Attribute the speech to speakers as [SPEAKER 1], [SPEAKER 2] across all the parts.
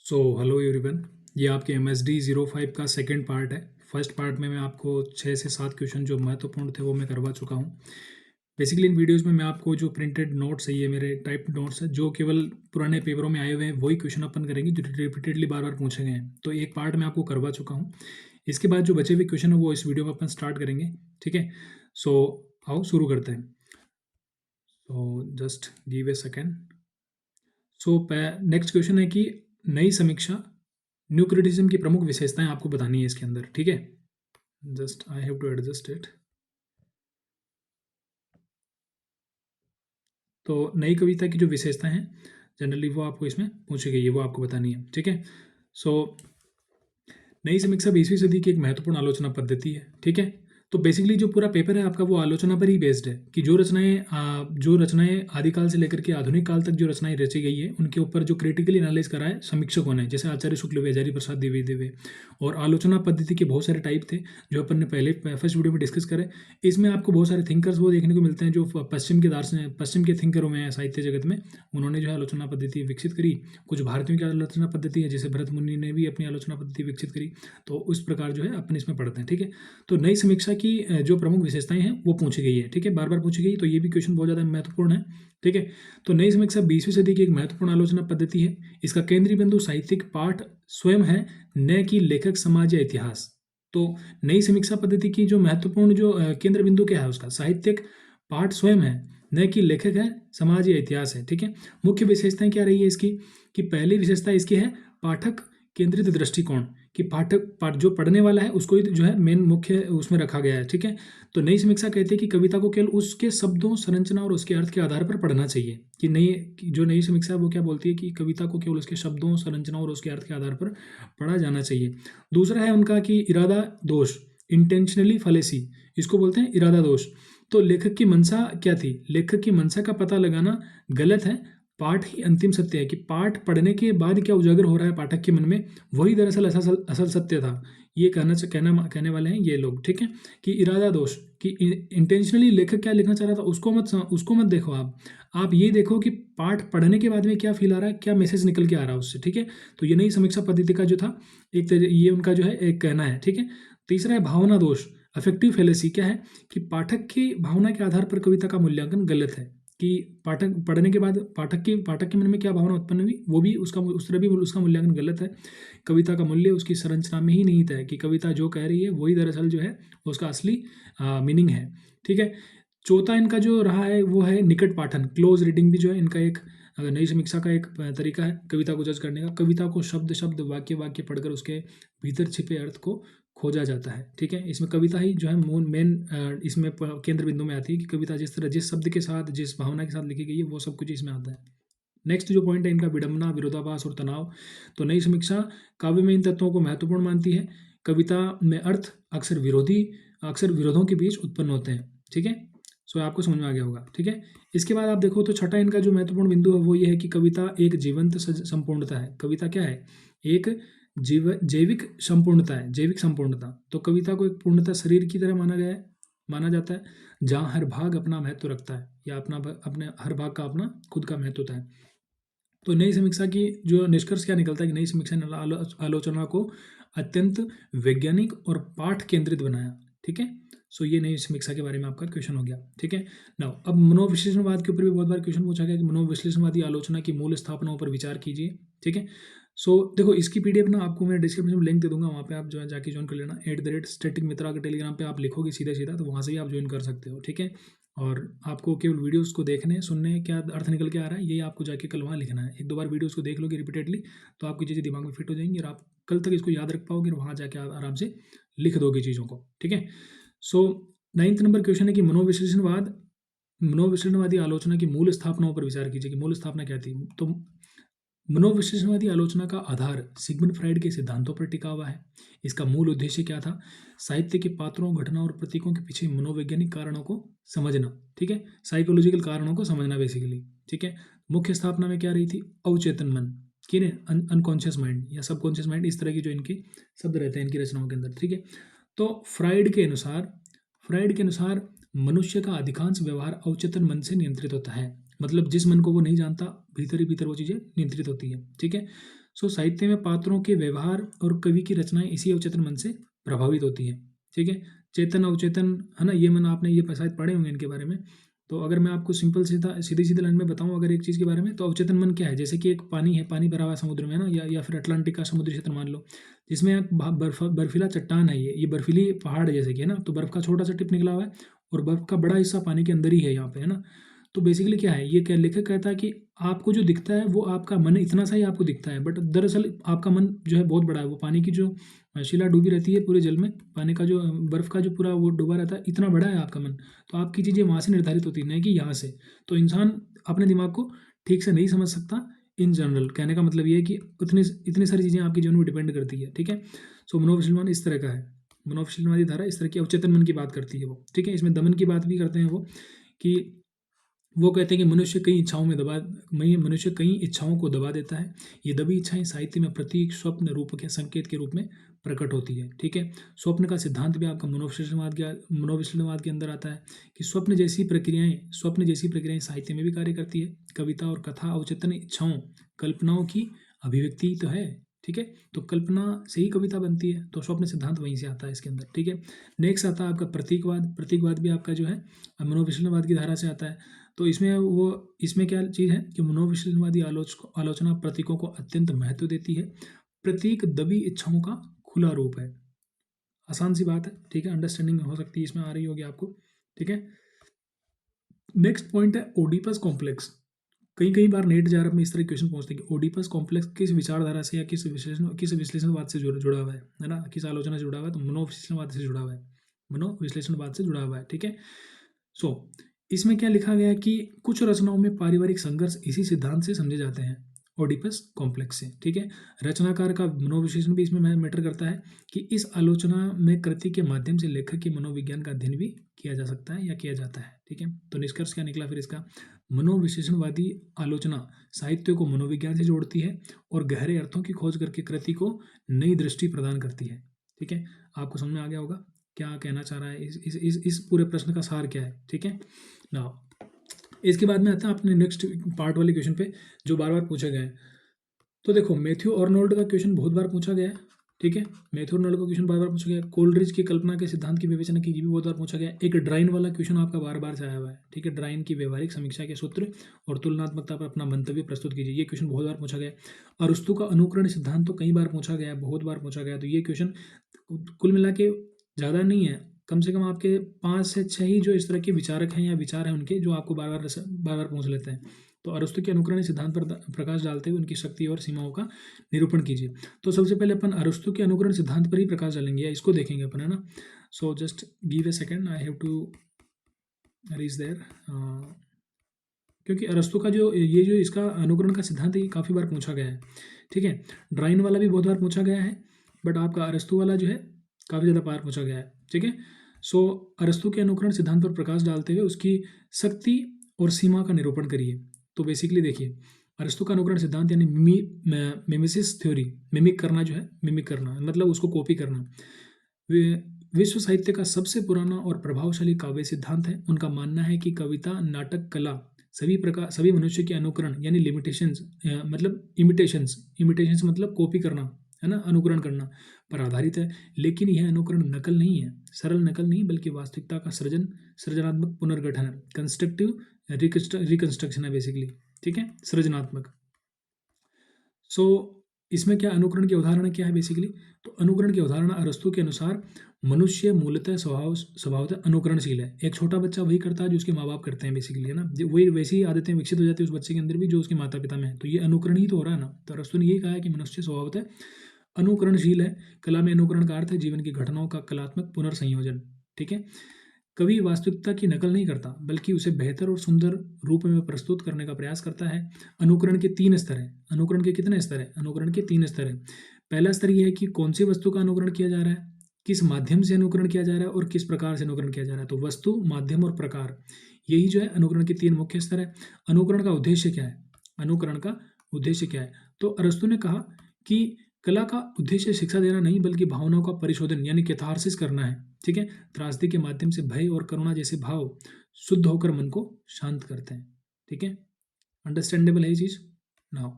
[SPEAKER 1] Hello everyone. ये आपके MSD 05 का सेकंड पार्ट है। फर्स्ट पार्ट में मैं आपको 6 से 7 क्वेश्चन जो महत्वपूर्ण थे वो मैं करवा चुका हूँ। बेसिकली इन वीडियोस में मैं आपको जो प्रिंटेड नोट्स है, ये मेरे टाइप्ड नोट्स है जो केवल पुराने पेपरों में आए हुए हैं, वही क्वेश्चन अपन करेंगे जो रिपीटेडली बार बार पूछे गए हैं। तो एक पार्ट मैं आपको करवा चुका हूँ। इसके बाद जो बचे हुए क्वेश्चन है वो इस वीडियो में अपन स्टार्ट करेंगे। ठीक है, सो आओ शुरू करते हैं। Just give a second. Next question है कि नई समीक्षा न्यू क्रिटिसिज्म की प्रमुख विशेषताएं आपको बतानी है इसके अंदर। ठीक है, just I have to adjust it. तो नई कविता की जो विशेषताएं हैं जनरली वो आपको इसमें पूछी गई है, वो आपको बतानी है। ठीक है, सो नई समीक्षा 20वीं सदी की एक महत्वपूर्ण आलोचना पद्धति है। ठीक है, तो बेसिकली जो पूरा पेपर है आपका वो आलोचना पर ही बेस्ड है कि जो रचनाएं आदिकाल से लेकर के आधुनिक काल तक जो रचनाएं रची गई है उनके ऊपर जो क्रिटिकली एनालाइज करा है समीक्षकों ने, जैसे आचार्य शुक्ल, हजारी प्रसाद द्विवेदी। और आलोचना पद्धति के बहुत सारे टाइप थे जो अपन ने पहले फर्स्ट वीडियो में डिस्कस करे। इसमें आपको बहुत सारे थिंकर्स वो देखने को मिलते हैं जो पश्चिम के थिंकरों में, साहित्य जगत में उन्होंने जो है आलोचना पद्धति विकसित करी। कुछ भारतीयों की आलोचना पद्धति है, जैसे भरत मुनि ने भी अपनी आलोचना पद्धति विकसित करी। तो उस प्रकार जो है अपन इसमें पढ़ते हैं। ठीक है, तो नई समीक्षा की जो प्रमुख विशेषताएं हैं वो पूछी गई है। ठीक है, बार बार पूछी गई, तो ये भी क्वेश्चन बहुत ज़्यादा महत्वपूर्ण है। ठीक है, तो नई समीक्षा 20वीं सदी की एक महत्वपूर्ण आलोचना पद्धति है। इसका केंद्रीय बिंदु साहित्यिक पाठ स्वयं है, न कि लेखक, समाज या इतिहास। तो नई समीक्षा पद्धति की जो महत्वपूर्ण जो केंद्र बिंदु क्या है, उसका साहित्यिक पाठ स्वयं है, न कि लेखक है, समाज या इतिहास है। ठीक है, मुख्य विशेषताएं क्या रही है इसकी, कि पहली विशेषता इसकी है पाठक केंद्रित दृष्टिकोण, कि जो पढ़ने वाला है उसको ही जो है मेन मुख्य उसमें रखा गया है। ठीक है, तो नई समीक्षा कहती है कि कविता को केवल उसके शब्दों, संरचना और उसके अर्थ के आधार पर पढ़ना चाहिए। कि जो नई समीक्षा है वो क्या बोलती है कि कविता को केवल उसके शब्दों, संरचना और उसके अर्थ के आधार पर पढ़ा जाना चाहिए। दूसरा है उनका कि इरादा दोष, इंटेंशनली फलेसी, इसको बोलते हैं इरादा दोष। तो लेखक की मंशा क्या थी, लेखक की मंशा का पता लगाना गलत है, पाठ ही अंतिम सत्य है। कि पाठ पढ़ने के बाद क्या उजागर हो रहा है पाठक के मन में, वही दरअसल असल सत्य था। ये कहने वाले हैं ये लोग। ठीक है, कि इरादा दोष, कि इंटेंशनली लेखक क्या लिखना चाह रहा था उसको मत देखो आप ये देखो कि पाठ पढ़ने के बाद में क्या फील आ रहा है, क्या मैसेज निकल के आ रहा है उससे। ठीक है, तो ये नई समीक्षा पद्धति का जो था ये उनका जो है एक कहना है। ठीक है, तीसरा है भावना दोष, अफेक्टिव फेलेसी। क्या है कि पाठक की भावना के आधार पर कविता का मूल्यांकन गलत है। कि पाठक पढ़ने के बाद पाठक के मन में क्या भावना उत्पन्न हुई, वो भी उस तरह भी उसका मूल्यांकन गलत है। कविता का मूल्य उसकी संरचना में ही निहित है, कि कविता जो कह रही है वही दरअसल जो है उसका असली मीनिंग है। ठीक है, चौथा इनका जो रहा है वो है निकट पाठन, क्लोज रीडिंग भी जो है इनका एक नई समीक्षा का एक तरीका है कविता को जज करने का। कविता को शब्द शब्द, वाक्य वाक्य पढ़कर उसके भीतर छिपे अर्थ को खोजा जाता है। ठीक है, इसमें कविता ही जो है मेन इसमें केंद्र बिंदु में आती है, कि कविता जिस शब्द के साथ, जिस भावना के साथ लिखी गई है वो सब कुछ इसमें आता है। नेक्स्ट जो पॉइंट है इनका विडंबना, विरोधाभास और तनाव। तो नई समीक्षा काव्य में इन तत्वों को महत्वपूर्ण मानती है। कविता में अर्थ अक्सर विरोधों के बीच उत्पन्न होते हैं। ठीक है, सो आपको समझ में आ गया होगा। ठीक है, इसके बाद आप देखो तो छठा इनका जो महत्वपूर्ण बिंदु है वो ये है कि कविता एक जीवंत संपूर्णता है। कविता क्या है, एक जैविक संपूर्णता। तो कविता को एक पूर्णता शरीर की तरह माना जाता है, जहाँ हर भाग अपना महत्व रखता है, या अपने हर भाग का अपना खुद का महत्व होता है। तो नई समीक्षा की जो निष्कर्ष क्या निकलता है कि नई समीक्षा ने आलोचना को अत्यंत वैज्ञानिक और पाठ केंद्रित बनाया। ठीक है, सो ये नई समीक्षा के बारे में आपका क्वेश्चन हो गया। ठीक है, नाउ अब मनोविश्लेषणवाद के ऊपर भी बहुत बार क्वेश्चन पूछा गया कि मनोविश्लेषणवादी आलोचना की मूल स्थापनाओं पर विचार कीजिए। ठीक है, सो देखो इसकी PDF ना आपको मैं डिस्क्रिप्शन में लिंक दे दूंगा, वहाँ पे आप जो है जाके ज्वाइन कर लेना। @static मित्रा के टेलीग्राम पे आप लिखोगे सीधा तो वहाँ से ही आप ज्वाइन कर सकते हो। ठीक है, और आपको केवल वीडियोस को देखने सुनने क्या अर्थ निकल के आ रहा है ये आपको जाके कल वहाँ लिखना है। एक दो बार वीडियोस को देख लोगे रिपीटेडली तो आपकी चीज़ें दिमाग में फिट हो जाएंगी और आप कल तक इसको याद रख पाओगे और वहाँ जाके आप आराम से लिख दोगे चीज़ों को। ठीक है, सो 9th नंबर क्वेश्चन है कि मनोविश्लेषणवादी आलोचना की मूल स्थापनाओं पर विचार कीजिए कि मूल स्थापना क्या थी। तो मनोविश्लेषणवादी आलोचना का आधार सिगमंड फ्राइड के सिद्धांतों पर टिका हुआ है। इसका मूल उद्देश्य क्या था, साहित्य के पात्रों, घटनाओं और प्रतीकों के पीछे मनोवैज्ञानिक कारणों को समझना। ठीक है, साइकोलॉजिकल कारणों को समझना बेसिकली। ठीक है, मुख्य स्थापना में क्या रही थी, अवचेतन मन, कि अनकॉन्शियस माइंड या सबकॉन्शियस माइंड, इस तरह की जो इनके शब्द रहते हैं इनकी रचनाओं के अंदर। ठीक है, तो फ्राइड के अनुसार मनुष्य का अधिकांश व्यवहार अवचेतन मन से नियंत्रित होता है। मतलब जिस मन को वो नहीं जानता भीतर ही भीतर वो चीज़ें नियंत्रित होती है, ठीक है। सो साहित्य में पात्रों के व्यवहार और कवि की रचनाएं इसी अवचेतन मन से प्रभावित होती है, ठीक है। चेतन अवचेतन, है ना, ये मन आपने ये शायद पढ़े होंगे इनके बारे में। तो अगर मैं आपको सिंपल सीधी सीधी लाइन में बताऊं अगर एक चीज़ के बारे में, तो अवचेतन मन क्या है, जैसे कि एक पानी है, पानी भरा हुआ है समुद्र में ना, या फिर अटलांटिक का समुद्री क्षेत्र मान लो, जिसमें एक बर्फीला चट्टान है, ये बर्फीली पहाड़ जैसे कि है ना, तो बर्फ का छोटा सा टिप निकला हुआ है और बर्फ का बड़ा हिस्सा पानी के अंदर ही है यहाँ पे, है ना। तो बेसिकली क्या है, ये क्या लेखक कहता है कि आपको जो दिखता है वो आपका मन इतना सा ही आपको दिखता है, बट दरअसल आपका मन जो है बहुत बड़ा है। वो पानी की जो शिला डूबी रहती है पूरे जल में, पानी का जो बर्फ का जो पूरा वो डूबा रहता है, इतना बड़ा है आपका मन। तो आपकी चीज़ें वहाँ से निर्धारित होती है, नहीं कि यहाँ से। तो इंसान अपने दिमाग को ठीक से नहीं समझ सकता इन जनरल। कहने का मतलब ये है कि इतनी सारी चीज़ें आपके जीवन में डिपेंड करती है, ठीक है। सो मनोविश्लेषण इस तरह का है, मनोविश्लेषणवादी धारा इस तरह की अवचेतन मन की बात करती है वो, ठीक है। इसमें दमन की बात भी करते हैं वो, कि वो कहते हैं कि मनुष्य कई इच्छाओं को दबा देता है। ये दबी इच्छाएं साहित्य में प्रतीक, स्वप्न, रूपक या संकेत के रूप में प्रकट होती है, ठीक है। स्वप्न का सिद्धांत भी आपका मनोविश्लेषणवाद के अंदर आता है कि स्वप्न जैसी प्रक्रियाएं साहित्य में भी कार्य करती है। कविता और कथा अवचेतन इच्छाओं, कल्पनाओं की अभिव्यक्ति तो है, ठीक है। तो कल्पना से ही कविता बनती है, तो स्वप्न सिद्धांत वहीं से आता है इसके अंदर, ठीक है। नेक्स्ट आता है आपका प्रतीकवाद भी आपका जो है मनोविश्लेषणवाद की धारा से आता है। तो इसमें क्या चीज़ है कि मनोविश्लेषणवादी आलोचना प्रतीकों को अत्यंत महत्व देती है। प्रतीक दबी इच्छाओं का खुला रूप है। आसान सी बात है, ठीक है, अंडरस्टैंडिंग हो सकती है इसमें आ रही होगी आपको, ठीक है। नेक्स्ट पॉइंट है ओडिपस कॉम्प्लेक्स। कई बार नेट जार में इस तरह क्वेश्चन पूछते हैं कि ओडिपस कॉम्प्लेक्स किस विचारधारा से या किस विश्लेषणवाद से जुड़ा हुआ है ना, किस आलोचना से जुड़ा हुआ है, तो मनोविश्लेषणवाद से जुड़ा हुआ है, मनोविश्लेषणवाद से जुड़ा हुआ है, ठीक है। सो इसमें क्या लिखा गया है कि कुछ रचनाओं में पारिवारिक संघर्ष इसी सिद्धांत से समझे जाते हैं, ओडिपस कॉम्प्लेक्स से, ठीक है। रचनाकार का मनोविश्लेषण भी इसमें मैटर करता है कि इस आलोचना में कृति के माध्यम से लेखक के मनोविज्ञान का अध्ययन भी किया जा सकता है या किया जाता है, ठीक है। तो निष्कर्ष क्या निकला फिर इसका, मनोविश्लेषणवादी आलोचना साहित्य को मनोविज्ञान से जोड़ती है और गहरे अर्थों की खोज करके कृति को नई दृष्टि प्रदान करती है, ठीक है। आपको समझ में आ गया होगा क्या कहना चाह रहा है, इस पूरे प्रश्न का सार क्या है, ठीक है ना। इसके बाद में आता है अपने नेक्स्ट पार्ट वाले क्वेश्चन पे जो बार बार पूछा गया है। तो देखो मैथ्यू अर्नोल्ड का क्वेश्चन बहुत बार पूछा गया है, ठीक है। मैथ्यू अर्नोल्ड का क्वेश्चन बार बार पूछा गया है। कोलरिज की कल्पना के सिद्धांत की विवेचना की भी बहुत बार पूछा गया है। एक ड्राइन वाला क्वेश्चन आपका बार बार से आया हुआ है, ठीक है। ड्राइन की व्यवहारिक समीक्षा के सूत्र और तुलनात्मकता पर अपना मंतव्य प्रस्तुत कीजिए, ये क्वेश्चन बहुत बार पूछा गया है। अरस्तु का अनुकरण सिद्धांत तो कई बार पूछा गया है, बहुत बार पूछा गया, तो ये क्वेश्चन कुल मिला के ज़्यादा नहीं है, कम से कम आपके 5 से 6 ही जो इस तरह के विचारक हैं या विचार हैं उनके, जो आपको बार बार पूछ लेते हैं। तो अरस्तु के अनुकरण सिद्धांत पर प्रकाश डालते हुए उनकी शक्ति और सीमाओं का निरूपण कीजिए। तो सबसे पहले अपन अरस्तु के अनुकरण सिद्धांत पर ही प्रकाश डालेंगे या इसको देखेंगे अपन, है ना। So just give a second, I have to reach there, क्योंकि अरस्तु का जो इसका अनुकरण का सिद्धांत है ये काफ़ी बार पूछा गया है, ठीक है। ड्राइन वाला भी बहुत बार पूछा गया है, बट आपका अरस्तु वाला जो है काफ़ी ज़्यादा बार पूछा गया है, ठीक है। सो अरस्तु के अनुकरण सिद्धांत पर प्रकाश डालते हुए उसकी शक्ति और सीमा का निरूपण करिए। तो बेसिकली देखिए, अरस्तु का अनुकरण सिद्धांत यानी मिमिसिस थ्योरी, मिमिक करना जो है, मिमिक करना मतलब उसको कॉपी करना, विश्व साहित्य का सबसे पुराना और प्रभावशाली काव्य सिद्धांत है। उनका मानना है कि कविता, नाटक, कला सभी मनुष्य के अनुकरण यानी लिमिटेशंस मतलब इमिटेशंस मतलब कॉपी करना, है ना, अनुकरण करना पर आधारित है। लेकिन यह अनुकरण नकल नहीं है, सरल नकल नहीं, बल्कि वास्तविकता का सृजनात्मक पुनर्गठन है, कंस्ट्रक्टिव रिकंस्ट्रक्शन है बेसिकली, ठीक है, सृजनात्मक। सो इसमें क्या अनुकरण की अवधारणा क्या है बेसिकली, तो अनुकरण की अवधारणा अरस्तु के अनुसार मनुष्य मूलतः स्वभावतः अनुकरणशील है। एक छोटा बच्चा वही करता है जो उसके माँ बाप करते हैं बेसिकली, है ना, वही वैसी ही आदतें विकसित हो जाती है उस बच्चे के अंदर भी जो उसके माता पिता में है, तो ये अनुकरण ही तो हो रहा है ना। तो अरस्तु ने यही कहा है कि मनुष्य स्वभावतः अनुकरणशील है। कला में अनुकरण का अर्थ है जीवन की घटनाओं का कलात्मक पुनर्संयोजन, ठीक है। कवि वास्तविकता की नकल नहीं करता, बल्कि उसे बेहतर और सुंदर रूप में प्रस्तुत करने का प्रयास करता है। अनुकरण के 3 स्तर हैं। अनुकरण के कितने स्तर हैं? अनुकरण के 3 स्तर हैं। पहला स्तर यह है कि कौन सी वस्तु का अनुकरण किया जा रहा है, किस माध्यम से अनुकरण किया जा रहा है और किस प्रकार से अनुकरण किया जा रहा है। तो वस्तु, माध्यम और प्रकार, यही जो है अनुकरण के 3 मुख्य स्तर है। अनुकरण का उद्देश्य क्या है? अनुकरण का उद्देश्य क्या है? तो अरस्तु ने कहा कि कला का उद्देश्य शिक्षा देना नहीं, बल्कि भावनाओं का परिशोधन यानी कैथारसिस करना है, ठीक है। त्रासदी के माध्यम से भय और करुणा जैसे भाव शुद्ध होकर मन को शांत करते हैं, ठीक है। अंडरस्टैंडेबल है ये चीज़ नाउ।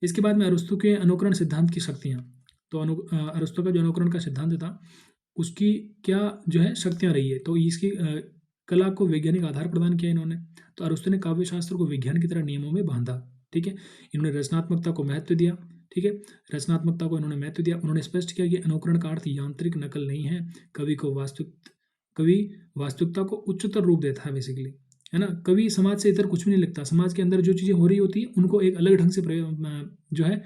[SPEAKER 1] इसके बाद में अरस्तु के अनुकरण सिद्धांत की शक्तियाँ। तो अरस्तु का जो अनुकरण का सिद्धांत था उसकी क्या जो है शक्तियाँ रही है, तो इसकी कला को वैज्ञानिक आधार प्रदान किया इन्होंने। तो अरस्तु ने काव्य शास्त्र को विज्ञान की तरह नियमों में बांधा। ठीक है, इन्होंने रचनात्मकता को महत्व दिया। ठीक है, रचनात्मकता को इन्होंने महत्व दिया। उन्होंने स्पष्ट किया कि अनुकरण का अर्थ यांत्रिक नकल नहीं है, कवि वास्तविकता को उच्चतर रूप देता है बेसिकली, है ना। कवि समाज से इतर कुछ भी नहीं लिखता, समाज के अंदर जो चीज़ें हो रही होती है उनको एक अलग ढंग से जो है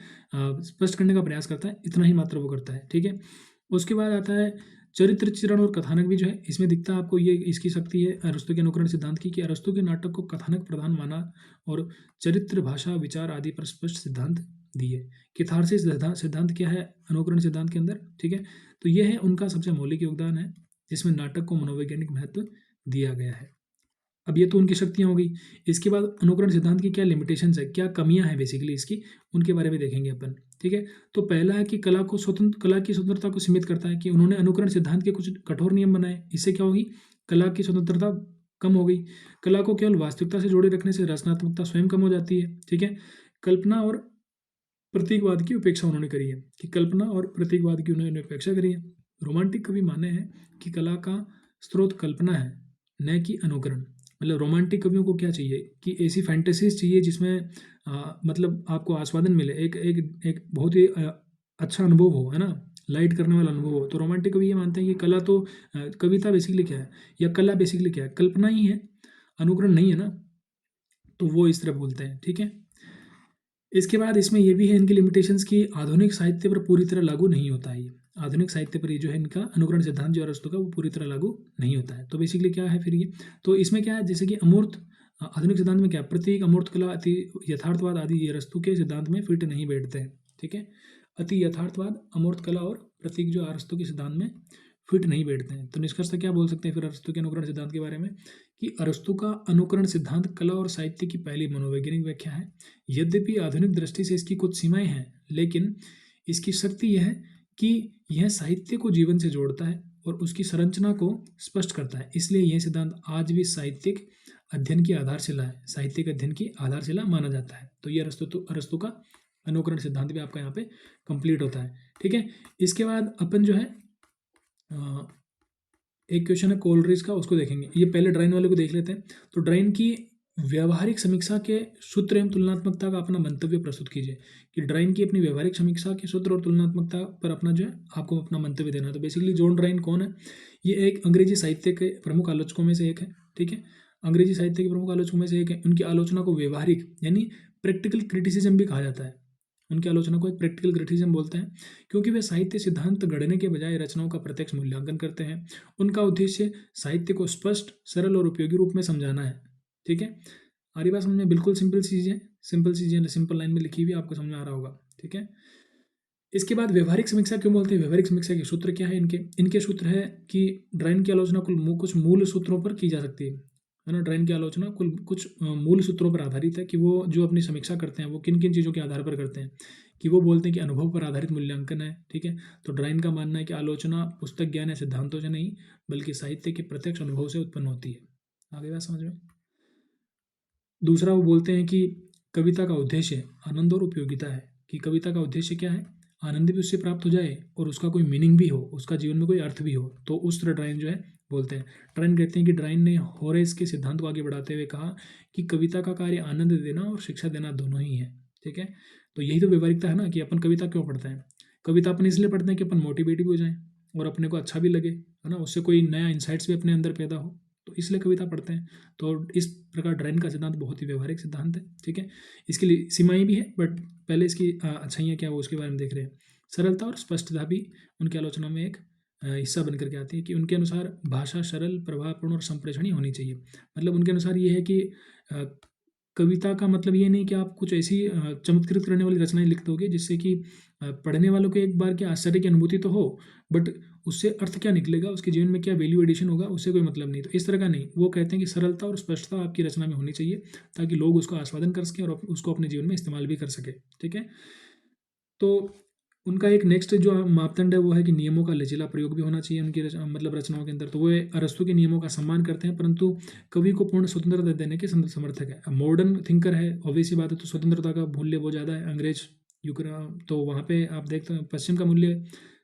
[SPEAKER 1] स्पष्ट करने का प्रयास करता है, इतना ही मात्र वो करता है। ठीक है, उसके बाद आता है चरित्र चित्रण और कथानक भी जो है इसमें दिखता है आपको, ये इसकी शक्ति है अरस्तु के अनुकरण सिद्धांत की, कि अरस्तु के नाटक को कथानक प्रधान माना और चरित्र भाषा विचार आदि पर स्पष्ट सिद्धांत दिए। कैथार्सिस सिद्धांत क्या है अनुकरण सिद्धांत के अंदर, ठीक है, तो यह है उनका सबसे मौलिक योगदान है जिसमें नाटक को मनोवैज्ञानिक महत्व दिया गया है। अब ये तो उनकी शक्तियाँ हो गई। इसके बाद अनुकरण सिद्धांत की क्या लिमिटेशंस है, क्या कमियां हैं बेसिकली इसकी, उनके बारे में देखेंगे अपन। ठीक है, तो पहला है कि कला की स्वतंत्रता को सीमित करता है, कि उन्होंने अनुकरण सिद्धांत के कुछ कठोर नियम बनाए, इससे क्या होगी, कला की स्वतंत्रता कम हो गई। कला को केवल वास्तविकता से जोड़े रखने से रचनात्मकता स्वयं कम हो जाती है। ठीक है, कल्पना और प्रतीकवाद की उपेक्षा उन्होंने करी है, कि कल्पना और प्रतीकवाद की उन्होंने उपेक्षा करी है। रोमांटिक कवि माने हैं कि कला का स्रोत कल्पना है, न कि अनुकरण। मतलब रोमांटिक कवियों को क्या चाहिए कि ऐसी फैंटेसीज चाहिए जिसमें मतलब आपको आस्वादन मिले, एक एक एक बहुत ही अच्छा अनुभव हो, है ना, लाइट करने वाला अनुभव हो। तो रोमांटिक कवि ये मानते हैं कि कला तो कविता बेसिकली क्या है, या कला बेसिकली क्या है, कल्पना ही है, अनुकरण नहीं है ना, तो वो इस तरह बोलते हैं। ठीक है, इसके बाद इसमें यह भी है इनकी लिमिटेशंस की आधुनिक साहित्य पर पूरी तरह लागू नहीं होता है। आधुनिक साहित्य पर ये जो है इनका अनुकरण सिद्धांत जो अरस्तु का वो पूरी तरह लागू नहीं होता है। तो बेसिकली क्या है फिर ये, तो इसमें क्या है, जैसे कि अमूर्त आधुनिक सिद्धांत में क्या प्रतीक, अमूर्त कला, अति यथार्थवाद आदि ये अरस्तु के सिद्धांत में फिट नहीं बैठते हैं। ठीक है, अति यथार्थवाद, अमूर्त कला और प्रतीक जो अरस्तु के सिद्धांत में फिट नहीं बैठते हैं। तो निष्कर्ष क्या बोल सकते हैं फिर अरस्तु के अनुकरण सिद्धांत के बारे में, कि अरस्तु का अनुकरण सिद्धांत कला और साहित्य की पहली मनोवैज्ञानिक व्याख्या है। यद्यपि आधुनिक दृष्टि से इसकी कुछ सीमाएं हैं, लेकिन इसकी शक्ति यह है कि यह साहित्य को जीवन से जोड़ता है और उसकी संरचना को स्पष्ट करता है। इसलिए यह सिद्धांत आज भी साहित्यिक अध्ययन की आधारशिला है, साहित्यिक अध्ययन की आधारशिला माना जाता है। तो ये अरस्तु का अनुकरण सिद्धांत भी आपका यहाँ पे कंप्लीट होता है। ठीक है, इसके बाद अपन जो है एक क्वेश्चन है कोलरिज का, उसको देखेंगे। ये पहले ड्राइन वाले को देख लेते हैं। तो ड्राइन की व्यवहारिक समीक्षा के सूत्र एवं तुलनात्मकता का अपना मंतव्य प्रस्तुत कीजिए, कि ड्राइन की अपनी व्यवहारिक समीक्षा के सूत्र और तुलनात्मकता पर अपना जो है आपको अपना मंतव्य देना है। तो बेसिकली जॉन ड्राइन कौन है, ये एक अंग्रेजी साहित्य के प्रमुख आलोचकों में से एक है। ठीक है, अंग्रेजी साहित्य के प्रमुख आलोचकों में से एक है। उनकी आलोचना को व्यवहारिक यानी प्रैक्टिकल क्रिटिसिज्म भी कहा जाता है। उनकी आलोचना को एक प्रैक्टिकल क्रिटिसिज्म बोलते हैं, क्योंकि वे साहित्य सिद्धांत गढ़ने के बजाय रचनाओं का प्रत्यक्ष मूल्यांकन करते हैं। उनका उद्देश्य साहित्य को स्पष्ट, सरल और उपयोगी रूप में समझाना है। ठीक है, आ रही बात समझ में, बिल्कुल सिंपल चीज़ें सिंपल लाइन में लिखी हुई आपको समझ में आ रहा होगा। ठीक है, इसके बाद व्यवहारिक समीक्षा क्यों बोलते हैं, व्यवहारिक समीक्षा के सूत्र क्या है इनके सूत्र है कि ड्राइन की आलोचना कुछ मूल सूत्रों पर की जा सकती है ना। ड्राइन की आलोचना कुछ मूल सूत्रों पर आधारित है, कि वो जो अपनी समीक्षा करते हैं वो किन किन चीज़ों के आधार पर करते हैं, कि वो बोलते हैं कि अनुभव पर आधारित मूल्यांकन है। ठीक है, तो ड्राइन का मानना है कि आलोचना पुस्तक ज्ञान या सिद्धांतों से नहीं बल्कि साहित्य के प्रत्यक्ष अनुभव से उत्पन्न होती है। आगे बात समझ में। दूसरा वो बोलते हैं कि कविता का उद्देश्य आनंद और उपयोगिता है, कि कविता का उद्देश्य क्या है, आनंद भी उससे प्राप्त हो जाए और उसका कोई मीनिंग भी हो, उसका जीवन में कोई अर्थ भी हो। तो उस तरह ड्राइन जो है बोलते हैं। ड्राइन कहते हैं कि ड्राइन ने होरेस के सिद्धांत को आगे बढ़ाते हुए कहा कि कविता का कार्य आनंद देना और शिक्षा देना दोनों ही है। ठीक है, तो यही तो व्यवहारिकता है ना, कि अपन कविता क्यों पढ़ते हैं। कविता अपन इसलिए पढ़ते हैं कि अपन मोटिवेट भी हो जाएं और अपने को अच्छा भी लगे, है ना, उससे कोई नया इंसाइट्स भी अपने अंदर पैदा हो, तो इसलिए कविता पढ़ते हैं। तो इस प्रकार ड्राइन का सिद्धांत बहुत ही व्यवहारिक सिद्धांत है। ठीक है, इसके लिए सीमाएं भी है, बट पहले इसकी अच्छाइयाँ क्या वो उसके बारे में देख रहे हैं। सरलता और स्पष्टता भी उनकी आलोचना में एक हिस्सा बन करके आती है, कि उनके अनुसार भाषा सरल, प्रभावपूर्ण और संप्रेषणीय होनी चाहिए। मतलब उनके अनुसार ये है कि कविता का मतलब ये नहीं कि आप कुछ ऐसी चमत्कृत करने वाली रचनाएं लिख दोगे जिससे कि पढ़ने वालों को एक बार के आश्चर्य की अनुभूति तो हो, बट उससे अर्थ क्या निकलेगा, उसके जीवन में क्या वैल्यू एडिशन होगा, उससे कोई मतलब नहीं। तो इस तरह का नहीं, वो कहते हैं कि सरलता और स्पष्टता आपकी रचना में होनी चाहिए ताकि लोग उसका आस्वादन कर सकें और उसको अपने जीवन में इस्तेमाल भी कर सके। ठीक है, तो उनका एक नेक्स्ट जो मापदंड है वो है कि नियमों का लचीला प्रयोग भी होना चाहिए उनकी मतलब रचनाओं के अंदर। तो वो अरस्तु के नियमों का सम्मान करते हैं, परंतु कवि को पूर्ण स्वतंत्रता देने के समर्थक है। मॉडर्न थिंकर है, ऑब्वियस बात है, तो स्वतंत्रता का मूल्य बहुत ज़्यादा है। अंग्रेज युग तो वहाँ पे आप देखते हैं पश्चिम का मूल्य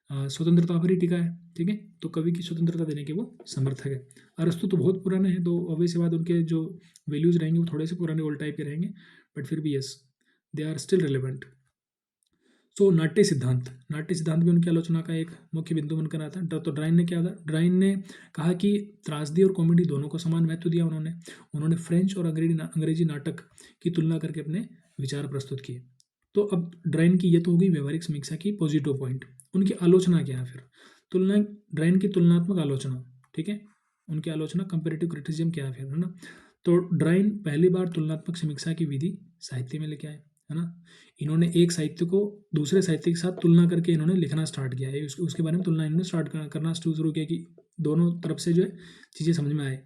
[SPEAKER 1] स्वतंत्रता पर ही टिका है। ठीक है, तो कवि की स्वतंत्रता देने के वो समर्थक है। अरस्तु तो बहुत पुराने हैं, तो ऑब्वियस बात उनके जो वैल्यूज रहेंगे वो थोड़े से पुराने ओल्ड टाइप के रहेंगे, बट फिर भी yes, they are still relevant. So नाट्य सिद्धांत भी उनकी आलोचना का एक मुख्य बिंदु बनकर आता है। तो ड्राइन ने क्या था, ड्राइन ने कहा कि त्रासदी और कॉमेडी दोनों को समान महत्व दिया। उन्होंने फ्रेंच और अंग्रेजी नाटक की तुलना करके अपने विचार प्रस्तुत किए। तो अब ड्राइन की ये तो होगी व्यवहारिक समीक्षा की पॉजिटिव पॉइंट। उनकी आलोचना क्या है फिर, तुलना, ड्राइन की तुलनात्मक आलोचना। ठीक है, उनकी आलोचना कंपेरेटिव क्रिटिसिज्म क्या है फिर, है ना। तो ड्राइन पहली बार तुलनात्मक समीक्षा की विधि साहित्य में लेके आए, है ना। इन्होंने एक साहित्य को दूसरे साहित्य के साथ तुलना करके इन्होंने लिखना स्टार्ट किया है। उसके बारे में तुलना इन्होंने स्टार्ट करना शुरू किया कि दोनों तरफ से जो है चीज़ें समझ में आए।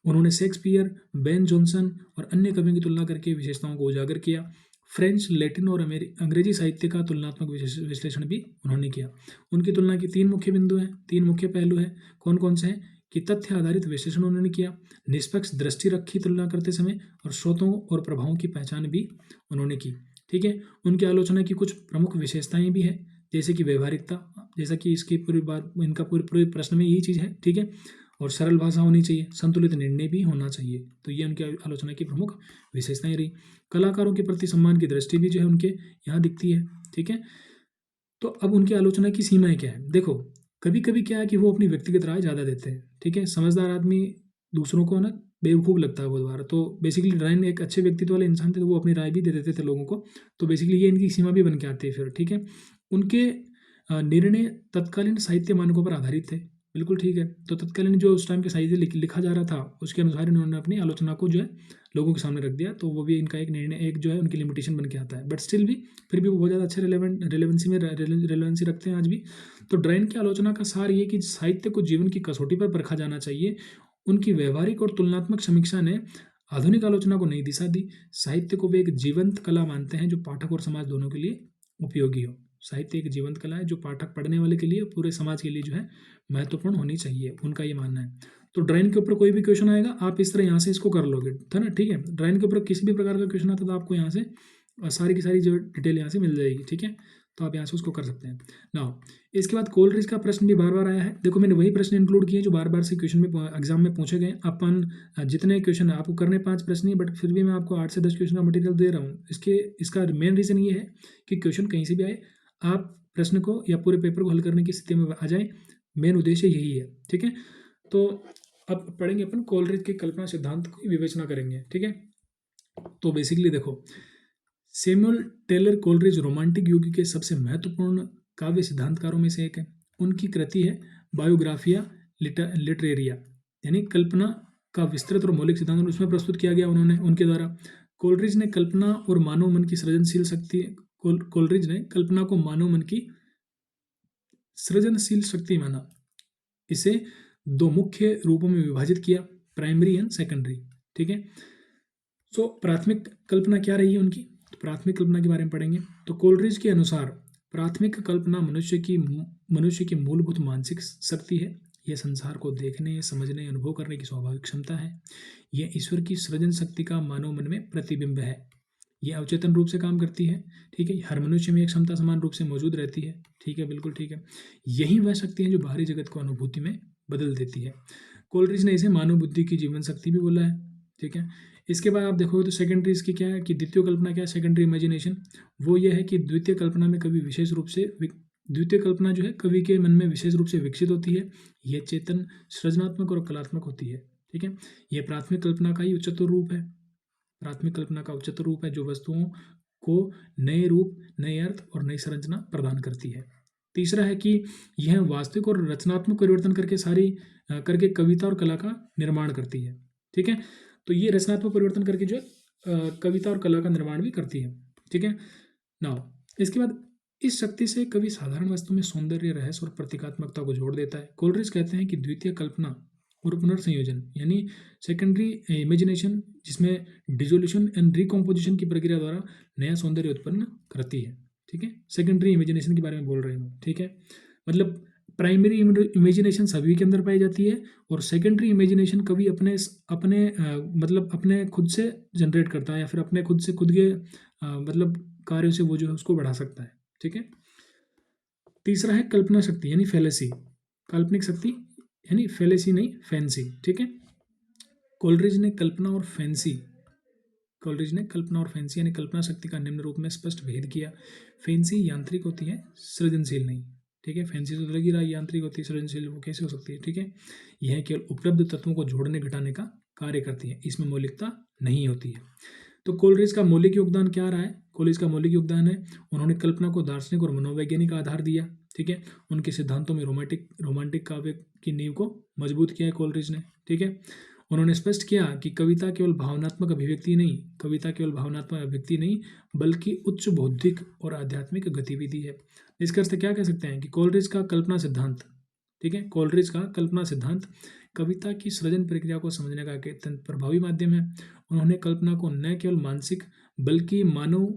[SPEAKER 1] उन्होंने शेक्सपियर, बेन जॉनसन और अन्य कवियों की तुलना करके विशेषताओं को उजागर किया। फ्रेंच, लैटिन और अंग्रेजी साहित्य का तुलनात्मक विश्लेषण भी उन्होंने किया। उनकी तुलना की तीन मुख्य बिंदु हैं, तीन मुख्य पहलू हैं। कौन कौन से हैं कि तथ्य आधारित विश्लेषण उन्होंने किया, निष्पक्ष दृष्टि रखी तुलना करते समय, और स्रोतों और प्रभावों की पहचान भी उन्होंने की। ठीक है, उनकी आलोचना की कुछ प्रमुख विशेषताएं भी हैं, जैसे कि व्यवहारिकता, जैसा कि इसकी पूरी बात, इनका पूरे प्रश्न में यही चीज़ है। ठीक है, और सरल भाषा होनी चाहिए, संतुलित निर्णय भी होना चाहिए। तो ये उनकी आलोचना की प्रमुख विशेषताएं रही। कलाकारों के प्रति सम्मान की दृष्टि भी जो है उनके यहाँ दिखती है। ठीक है, तो अब उनकी आलोचना की सीमाएं क्या है, देखो कभी कभी क्या है कि वो अपनी व्यक्तिगत राय ज़्यादा देते हैं। ठीक है, समझदार आदमी दूसरों को ना बेवकूफ़ लगता है बहुत बार। तो बेसिकली ड्राइन एक अच्छे व्यक्तित्व वाले इंसान थे, तो वो अपनी राय भी दे देते थे लोगों को। तो बेसिकली ये इनकी सीमा भी बन के आती है फिर। ठीक है, उनके निर्णय तत्कालीन साहित्य मानकों पर आधारित थे। बिल्कुल ठीक है, तो तत्कालीन जो उस टाइम के साहित्य लिखा जा रहा था उसके अनुसार इन्होंने अपनी आलोचना को जो है लोगों के सामने रख दिया। तो वो भी इनका एक निर्णय, एक जो है उनकी लिमिटेशन बन के आता है। बट स्टिल भी फिर भी वो बहुत ज़्यादा अच्छे रेलेवेंसी रखते हैं आज भी। तो ड्राइन की आलोचना का सार ये कि साहित्य को जीवन की कसौटी पर परखा जाना चाहिए। उनकी व्यवहारिक और तुलनात्मक समीक्षा ने आधुनिक आलोचना को नई दिशा दी। साहित्य को वे एक जीवंत कला मानते हैं जो पाठक और समाज दोनों के लिए उपयोगी हो। साहित्य एक जीवंत कला है जो पाठक, पढ़ने वाले के लिए, पूरे समाज के लिए जो है महत्वपूर्ण होनी चाहिए, उनका ये मानना है। तो ड्राइन के ऊपर कोई भी क्वेश्चन आएगा आप इस तरह यहाँ से इसको कर लोगे, था ना। ठीक है, ड्राइन के ऊपर किसी भी प्रकार का क्वेश्चन आता है तो आपको यहाँ से सारी की सारी जो डिटेल यहाँ से मिल जाएगी। ठीक है, तो आप यहाँ से उसको कर सकते हैं। नाउ इसके बाद कोलरिज का प्रश्न भी बार बार आया है। देखो मैंने वही प्रश्न इंक्लूड किए जो बार बार से क्वेश्चन में एग्जाम में पूछे गए। अपन जितने क्वेश्चन है आपको करने 5 प्रश्न ही, बट फिर भी मैं आपको 8 से 10 क्वेश्चन का मटेरियल दे रहा हूँ। इसका मेन रीज़न ये है कि क्वेश्चन कहीं से भी आए, आप प्रश्न को या पूरे पेपर को हल करने की स्थिति में आ जाए। मेन उद्देश्य यही है। ठीक है, तो अब पढ़ेंगे अपन कोलरिज के कल्पना सिद्धांत की विवेचना करेंगे। ठीक है, तो बेसिकली देखो सैमुअल टेलर कोलरिज रोमांटिक युग के सबसे महत्वपूर्ण काव्य सिद्धांतकारों में से एक है। उनकी कृति है बायोग्राफिया लिटरेरिया, यानी कल्पना का विस्तृत और मौलिक सिद्धांत उसमें प्रस्तुत किया गया उनके द्वारा। कोलरिज ने कल्पना और मानव मन की सृजनशील शक्ति कोलरिज ने कल्पना को मानव मन की सृजनशील शक्ति माना। इसे दो मुख्य रूपों में विभाजित किया, प्राइमरी एंड सेकेंडरी। ठीक है, सो प्राथमिक कल्पना क्या रही है उनकी, तो प्राथमिक कल्पना के बारे में पढ़ेंगे। तो कोलरिज के अनुसार प्राथमिक कल्पना मनुष्य की मूलभूत मानसिक शक्ति है। यह संसार को देखने, समझने, अनुभव करने की स्वाभाविक क्षमता है। यह ईश्वर की सृजन शक्ति का मानव मन में प्रतिबिंब है। यह अवचेतन रूप से काम करती है। ठीक है, हर मनुष्य में एक क्षमता समान रूप से मौजूद रहती है। ठीक है, बिल्कुल ठीक है। यही वह शक्ति है जो बाहरी जगत को अनुभूति में बदल देती है। कोलरिज ने इसे मानव बुद्धि की जीवन शक्ति भी बोला है। ठीक है, इसके बाद आप देखोगे तो सेकेंडरी इसकी क्या है कि द्वितीय कल्पना क्या है, सेकेंडरी इमेजिनेशन। वो ये है कि द्वितीय कल्पना में कवि विशेष रूप से द्वितीय कल्पना जो है कवि के मन में विशेष रूप से विकसित होती है। यह चेतन, सृजनात्मक और कलात्मक होती है। ठीक है, यह प्राथमिक कल्पना का ही उच्चतर रूप है। प्राथमिक कल्पना का उच्चतर रूप है जो वस्तुओं को नए रूप, नए अर्थ और नई संरचना प्रदान करती है। तीसरा है कि यह वास्तविक और रचनात्मक परिवर्तन करके कविता और कला का निर्माण करती है। ठीक है, तो ये रचनात्मक परिवर्तन करके जो कविता और कला का निर्माण भी करती है। ठीक है, नाउ इसके बाद इस शक्ति से कवि साधारण वस्तु में सौंदर्य, रहस्य और प्रतीकात्मकता को जोड़ देता है। कोलरिज कहते हैं कि द्वितीय कल्पना और पुनर्संयोजन यानी सेकेंडरी इमेजिनेशन, जिसमें डिसोल्यूशन एंड रिकॉम्पोजिशन की प्रक्रिया द्वारा नया सौंदर्य उत्पन्न करती है। ठीक है, सेकेंडरी इमेजिनेशन के बारे में बोल रहे हैं, ठीक है। मतलब प्राइमरी इमेजिनेशन सभी के अंदर पाई जाती है और सेकेंडरी इमेजिनेशन कभी अपने अपने मतलब अपने खुद से जनरेट करता है या फिर अपने खुद से खुद के मतलब कार्यों से वो जो है उसको बढ़ा सकता है, ठीक है। तीसरा है कल्पना शक्ति यानी फैलेसी, काल्पनिक शक्ति यानी फैलेसी नहीं फैंसी, ठीक है। कोलरिज ने कल्पना और फैंसी यानी कल्पना शक्ति का निम्न रूप में स्पष्ट भेद किया। फैंसी यांत्रिक होती है, सृजनशील नहीं, ठीक है। फैंसी तो लग ही रहा है यांत्रिक होती है, सृजनशील वो कैसे हो सकती है, ठीक है। यह केवल उपलब्ध तत्वों को जोड़ने घटाने का कार्य करती है, इसमें मौलिकता नहीं होती है। तो कोलरिज का मौलिक योगदान क्या रहा है? कोलरिज का मौलिक योगदान है उन्होंने कल्पना को दार्शनिक और मनोवैज्ञानिक आधार दिया, ठीक है। उनके सिद्धांतों में रोमांटिक काव्य की नींव को मजबूत किया है कोलरिज ने, ठीक है। उन्होंने स्पष्ट किया कि कविता केवल भावनात्मक अभिव्यक्ति नहीं बल्कि उच्च बौद्धिक और आध्यात्मिक गतिविधि है। निष्कर्ष क्या कह सकते हैं कि कोलरिज का कल्पना सिद्धांत, ठीक है, कोलरिज का कल्पना सिद्धांत कविता की सृजन प्रक्रिया को समझने का एक अत्यंत प्रभावी माध्यम है। उन्होंने कल्पना को न केवल मानसिक बल्कि मानव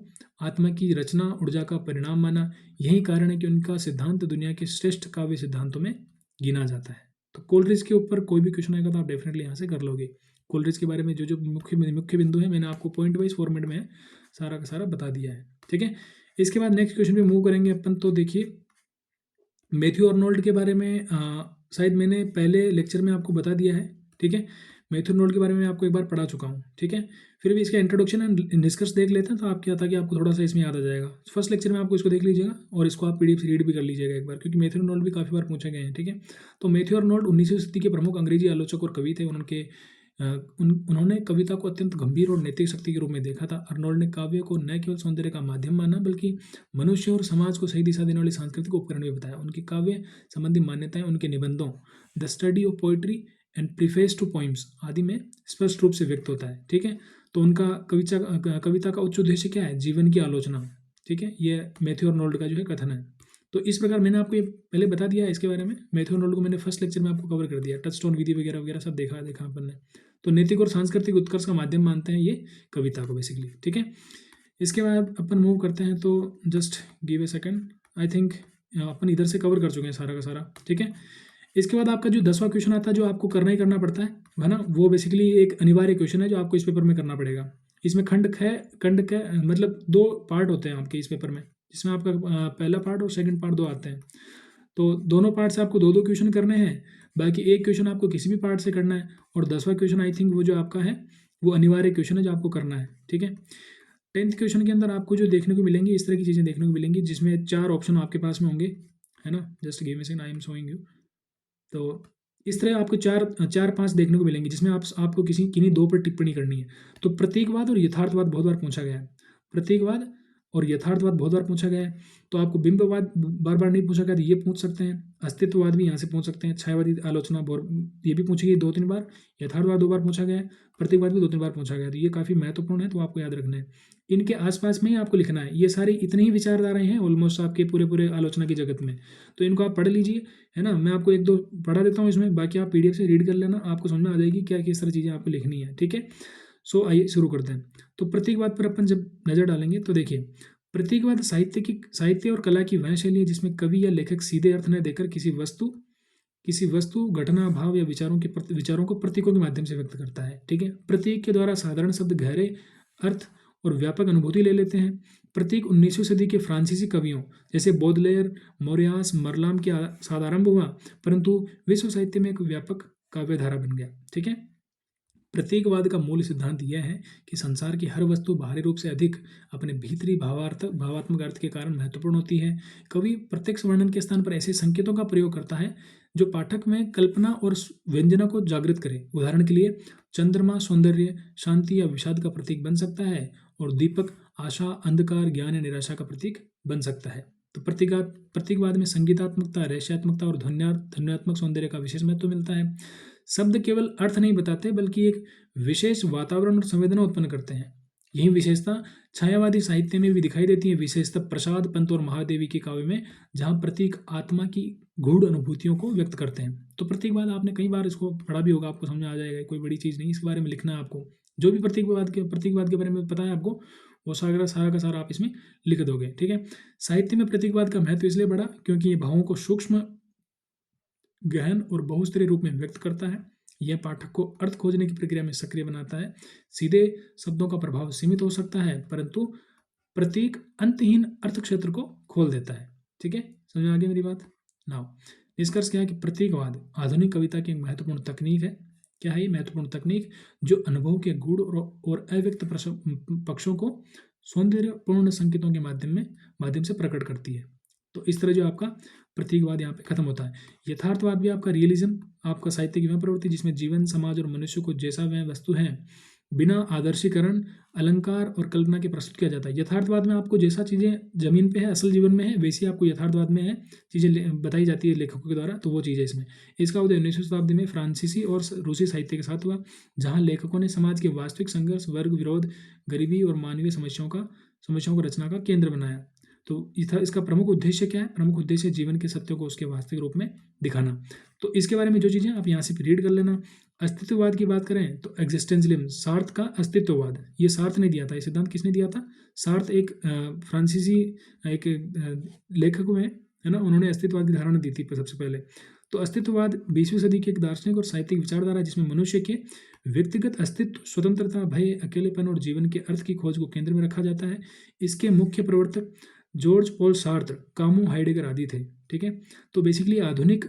[SPEAKER 1] आत्मा की रचना ऊर्जा का परिणाम माना। यही कारण है कि उनका सिद्धांत दुनिया के श्रेष्ठ काव्य सिद्धांतों में गिना जाता है। तो कोलरिज के ऊपर कोई भी क्वेश्चन आएगा तो आप डेफिनेटली यहाँ से कर लोगे। कोलरिज के बारे में जो जो मुख्य बिंदु है मैंने आपको पॉइंट वाइज फॉर्मेट में सारा का सारा बता दिया है, ठीक है। इसके बाद नेक्स्ट क्वेश्चन पे मूव करेंगे अपन। तो देखिए मैथ्यू अर्नोल्ड के बारे में शायद मैंने पहले लेक्चर में आपको बता दिया है, ठीक है। मैथ्यू अर्नोल्ड के बारे में आपको एक बार पढ़ा चुका हूँ, ठीक है। फिर भी इसका इंट्रोडक्शन एंड निष्कर्ष देख लेते हैं तो आप क्या था कि आपको थोड़ा सा इसमें याद आ जाएगा। फर्स्ट लेक्चर में आपको इसको देख लीजिएगा और इसको आप पीडीएफ से रीड भी कर लीजिएगा एक बार, क्योंकि मैथ्यू अर्नोल्ड भी काफ़ी बार पूछे गए हैं, ठीक है। तो मैथ्यू अर्नोल्ड 19वीं सदी के प्रमुख अंग्रेजी आलोचक और कवि थे। उन्होंने कविता को अत्यंत गंभीर और नैतिक शक्ति के रूप में देखा था। अर्नोल्ड ने काव्य को न केवल सौंदर्य का माध्यम माना बल्कि मनुष्य और समाज को सही दिशा देने वाली सांस्कृतिक उपकरण भी बताया। उनकी काव्य संबंधी मान्यताएं उनके निबंधों the study of poetry and preface to poems आदि में स्पष्ट रूप से व्यक्त होता है, ठीक है। तो उनका कविता का उच्च उद्देश्य क्या है? जीवन की आलोचना, ठीक है। ये मैथ्यू अर्नोल्ड का जो है कथन है। तो इस प्रकार मैंने आपको ये पहले बता दिया है इसके बारे में। मैथ्यू अर्नोल्ड को मैंने फर्स्ट लेक्चर में आपको कवर कर दिया, टचस्टोन विधि वगैरह वगैरह सब देखा अपन ने। तो नैतिक और सांस्कृतिक उत्कर्ष का माध्यम मानते हैं ये कविता को बेसिकली, ठीक है। इसके बाद अपन मूव करते हैं। तो just give a second, I think अपन इधर से कवर कर चुके हैं सारा का सारा, ठीक है। इसके बाद आपका जो 10वां क्वेश्चन आता है जो आपको करना ही करना पड़ता है ना, वो बेसिकली एक अनिवार्य क्वेश्चन है जो आपको इस पेपर में करना पड़ेगा। इसमें खंड ख मतलब 2 पार्ट होते हैं आपके इस पेपर में, जिसमें आपका पहला पार्ट और सेकंड पार्ट 2 आते हैं। तो दोनों पार्ट से आपको 2-2 क्वेश्चन करने हैं, बाकी एक क्वेश्चन आपको किसी भी पार्ट से करना है। और 10वां क्वेश्चन आई थिंक वो जो आपका है वो अनिवार्य क्वेश्चन है जो आपको करना है, ठीक है। 10th क्वेश्चन के अंदर आपको जो देखने को मिलेंगी इस तरह की चीज़ें देखने को मिलेंगी, जिसमें 4 ऑप्शन आपके पास में होंगे, है ना। Just give me second, I am showing you. तो इस तरह आपको 4-5 देखने को मिलेंगे, जिसमें आपको किन्हीं 2 पर टिप्पणी करनी है। तो प्रतीकवाद और यथार्थवाद बहुत बार पूछा गया है। प्रतीकवाद और यथार्थवाद बहुत बार पूछा गया है। तो आपको बिंबवाद बार बार नहीं पूछा गया तो ये पूछ सकते हैं। अस्तित्ववाद भी यहाँ से पूछ सकते हैं। छायावादी आलोचना ये भी पूछी गई 2-3 बार। यथार्थवाद 2 बार पूछा गया है। प्रतीकवाद भी 2-3 बार पूछा गया है। तो ये काफ़ी महत्वपूर्ण है, तो आपको याद रखना है। इनके आसपास में ही आपको लिखना है। ये सारी इतनी ही विचारधाराएं हैं ऑलमोस्ट आपके पूरे आलोचना की जगत में। तो इनको आप पढ़ लीजिए, है ना। मैं आपको 1-2 पढ़ा देता हूँ इसमें, बाकी आप पीडीएफ से रीड कर लेना, आपको समझ में आ जाएगी क्या किस तरह चीज़ें आपको लिखनी है, ठीक है। सो आइए शुरू करते हैं। तो प्रतीकवाद पर अपन जब नज़र डालेंगे तो देखिए, प्रतीकवाद साहित्य और कला की वह शैली है जिसमें कवि या लेखक सीधे अर्थ न देकर किसी वस्तु घटना भाव या विचारों को प्रतीकों के माध्यम से व्यक्त करता है, ठीक है। प्रतीक के द्वारा साधारण शब्द गहरे अर्थ और व्यापक अनुभूति ले लेते हैं। प्रतीक 19वीं सदी के फ्रांसीसी कवियों जैसे बोदलेयर, मोरियास, मरलाम के साथ आरंभ हुआ, परंतु विश्व साहित्य में एक व्यापक काव्यधारा बन गया, ठीक है। प्रतीकवाद का मूल सिद्धांत यह है कि संसार की हर वस्तु बाहरी रूप से अधिक अपने भीतरी भावात्मक अर्थ के कारण महत्वपूर्ण होती है। कवि प्रत्यक्ष वर्णन के स्थान पर ऐसे संकेतों का प्रयोग करता है जो पाठक में कल्पना और व्यंजना को जागृत करे। उदाहरण के लिए चंद्रमा सौंदर्य, शांति या विषाद का प्रतीक बन सकता है और दीपक आशा, अंधकार, ज्ञान या निराशा का प्रतीक बन सकता है। तो प्रतीकवाद में संगीतात्मकता, रहस्यात्मकता और ध्वन्यात्मक सौंदर्य का विशेष महत्व मिलता है। शब्द केवल अर्थ नहीं बताते बल्कि एक विशेष वातावरण और संवेदना उत्पन्न करते हैं। यही विशेषता छायावादी साहित्य में भी दिखाई देती है, विशेषतः प्रसाद पंत और महादेवी के काव्य में, जहाँ प्रतीक आत्मा की गूढ़ अनुभूतियों को व्यक्त करते हैं। तो प्रतीकवाद आपने कई बार इसको पढ़ा भी होगा, आपको समझ में आ जाएगा, कोई बड़ी चीज़ नहीं, इसके बारे में लिखना है आपको। जो भी प्रतीकवाद के बारे में पता है आपको, वो सारा सारा का सारा आप इसमें लिख दोगे, ठीक है। साहित्य में प्रतीकवाद का महत्व इसलिए बढ़ा क्योंकि ये भावों को सूक्ष्म, गहन और बहुस्तरीय रूप में व्यक्त करता है। यह पाठक को अर्थ खोजने की प्रक्रिया में सक्रिय बनाता है। सीधे शब्दों का प्रभाव सीमित हो सकता है, परंतु प्रतीक अंतहीन अर्थ क्षेत्र को खोल देता है, ठीक है। समझ में आ गई मेरी बात। नाउ निष्कर्ष क्या है कि प्रतीकवाद आधुनिक कविता की एक महत्वपूर्ण तकनीक है। क्या है ये महत्वपूर्ण तकनीक? जो अनुभव के गूढ़ और अव्यक्त पक्षों को सौंदर्यपूर्ण संकेतों के माध्यम से प्रकट करती है। तो इस तरह जो आपका प्रतीकवाद यहाँ पे खत्म होता है। यथार्थवाद भी आपका रियलिज्म, आपका साहित्य की वह प्रवृत्ति जिसमें जीवन, समाज और मनुष्य को जैसा वह वस्तु है बिना आदर्शीकरण, अलंकार और कल्पना के प्रस्तुत किया जाता है। यथार्थवाद में आपको जैसा चीज़ें जमीन पे है, असल जीवन में है, वैसी आपको यथार्थवाद में है चीज़ें बताई जाती है लेखकों के द्वारा, तो वो चीज़ है इसमें। इसका उदय 19वीं शताब्दी में फ्रांसीसी और रूसी साहित्य के साथ हुआ, जहाँ लेखकों ने समाज के वास्तविक संघर्ष, वर्ग विरोध, गरीबी और मानवीय समस्याओं को रचना का केंद्र बनाया। तो इसका प्रमुख उद्देश्य क्या है? प्रमुख उद्देश्य जीवन के सत्यों को उसके वास्तविक रूप में दिखाना। तो इसके बारे में जो चीज़ें आप यहाँ से रीड कर लेना। अस्तित्ववाद की बात करें तो एग्जिस्टेंशियलिज्म, सार्थ का अस्तित्ववाद, ये सार्थ ने दिया था, ये सिद्धांत किसने दिया था? सार्थ एक फ्रांसीसी एक लेखक हुए है ना, उन्होंने अस्तित्ववाद की धारणा दी थी सबसे पहले। तो अस्तित्ववाद 20वीं सदी की एक दार्शनिक और साहित्यिक विचारधारा जिसमें मनुष्य के व्यक्तिगत अस्तित्व, स्वतंत्रता, भय, अकेलेपन और जीवन के अर्थ की खोज को केंद्र में रखा जाता है। इसके मुख्य प्रवर्तक George Paul Sartre, Camus, Heidegger आदि थे, ठीक है। तो बेसिकली आधुनिक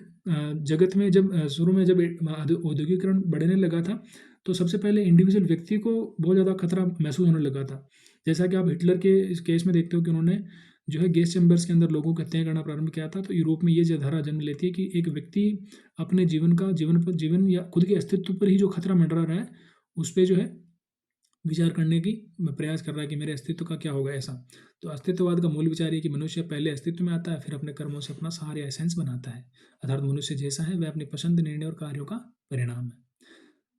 [SPEAKER 1] जगत में जब शुरू में जब औद्योगिकरण बढ़ने लगा था, तो सबसे पहले इंडिविजुअल व्यक्ति को बहुत ज़्यादा खतरा महसूस होने लगा था। जैसा कि आप हिटलर के इस केस में देखते हो कि उन्होंने जो है गैस चैम्बर्स के अंदर लोगों को हत्या करना प्रारंभ किया था। तो यूरोप में ये धारा जन्म लेती है कि एक व्यक्ति अपने जीवन या खुद के अस्तित्व पर ही जो खतरा मंडरा रहा है, उस पर जो है विचार करने की प्रयास कर रहा है कि मेरे अस्तित्व का क्या होगा ऐसा। तो अस्तित्ववाद का मूल विचार है कि मनुष्य पहले अस्तित्व में आता है, फिर अपने कर्मों से अपना सहारा एसेंस बनाता है। अर्थात मनुष्य जैसा है वह अपनी पसंद, निर्णय और कार्यों का परिणाम है।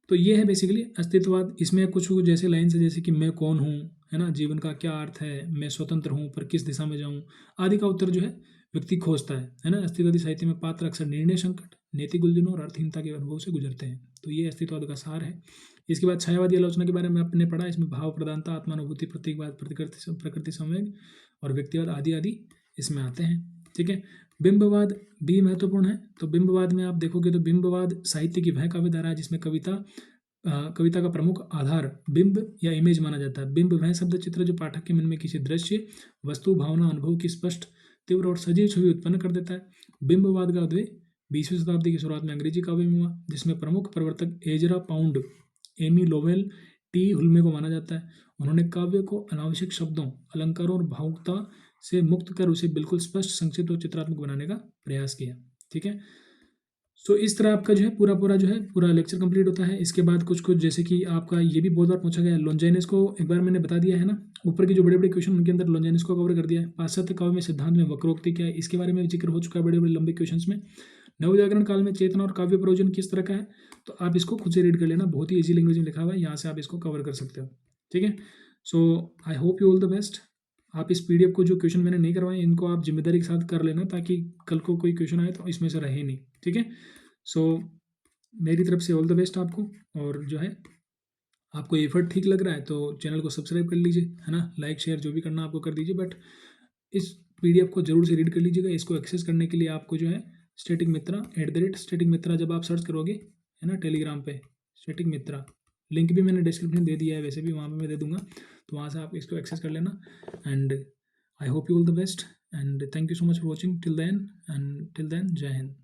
[SPEAKER 1] तो ये है बेसिकली अस्तित्ववाद। इसमें कुछ जैसे लाइन्स है जैसे कि मैं कौन हूँ, है ना, जीवन का क्या अर्थ है, मैं स्वतंत्र हूँ पर किस दिशा में जाऊँ आदि का उत्तर जो है व्यक्ति खोजता है ना। अस्तित्ववादी साहित्य में पात्र अक्सर निर्णय संकट, नैतिक उलझनों और अर्थहीनता के अनुभव से गुजरते हैं। तो ये अस्तित्ववाद का सार है। इसके बाद छायावादी आलोचना के बारे में आपने पढ़ा। इसमें भाव प्रधानता, आत्मानुभूति, प्रतीकवाद, प्रकृति संवेग और व्यक्तिवाद आदि आदि इसमें आते हैं, ठीक है। बिंबवाद भी महत्वपूर्ण है। तो बिंबवाद में आप देखोगे तो बिंबवाद साहित्य की वह काव्य धारा है जिसमें कविता का प्रमुख आधार बिंब या इमेज माना जाता है। बिंब वह शब्द चित्र जो पाठक के मन में किसी दृश्य, वस्तु, भावना, अनुभव की स्पष्ट, तीव्र और सजीव छवि उत्पन्न कर देता है। बिंबवाद का उदय 20वीं शताब्दी की शुरुआत में अंग्रेजी काव्य में हुआ, जिसमें प्रमुख प्रवर्तक Ezra Pound, Amy Lowell, T Hulme को माना जाता है। उन्होंने काव्य को अनावश्यक शब्दों, अलंकारों और भावुकता से मुक्त कर उसे बिल्कुल स्पष्ट, संक्षिप्त और चित्रात्मक बनाने का प्रयास किया, ठीक है। सो इस तरह आपका जो है पूरा लेक्चर कंप्लीट होता है। इसके बाद कुछ जैसे कि आपका ये भी बहुत बार पूछा गया है, लॉन्जाइनस को एक बार मैंने बता दिया है ना, ऊपर के जो बड़े बड़े क्वेश्चन उनके अंदर लॉन्जाइनस को कवर कर दिया है। पाश्चात्य काव्य में सिद्धांत में वक्रोक्ति क्या है, इसके बारे में जिक्र हो चुका है बड़े बड़े लंबे क्वेश्चन में। नवजागरण काल में चेतना और काव्य प्रयोजन किस तरह का है, तो आप इसको खुद से रीड कर लेना, बहुत ही ईजी लैंग्वेज में लिखा हुआ है, यहाँ से आप इसको कवर कर सकते हो, ठीक है। So I hope you all the best. आप इस पीडीएफ को जो क्वेश्चन मैंने नहीं करवाए इनको आप जिम्मेदारी के साथ कर लेना, ताकि कल को कोई क्वेश्चन आए तो इसमें से रहे नहीं, ठीक है। सो मेरी तरफ से ऑल द बेस्ट आपको। और जो है आपको एफर्ट ठीक लग रहा है तो चैनल को सब्सक्राइब कर लीजिए, है ना, लाइक शेयर जो भी करना आपको कर दीजिए। बट इस पीडीएफ को जरूर से रीड कर लीजिएगा। इसको एक्सेस करने के लिए आपको जो है स्टैटिक मित्रा @स्टैटिक मित्रा जब आप सर्च करोगे, है ना, टेलीग्राम पे स्टैटिक मित्रा, लिंक भी मैंने डिस्क्रिप्शन दे दिया है, वैसे भी वहाँ पे मैं दे दूंगा, तो वहाँ से आप इसको एक्सेस कर लेना। And I hope you all the best and thank you so much for watching till then जय हिंद।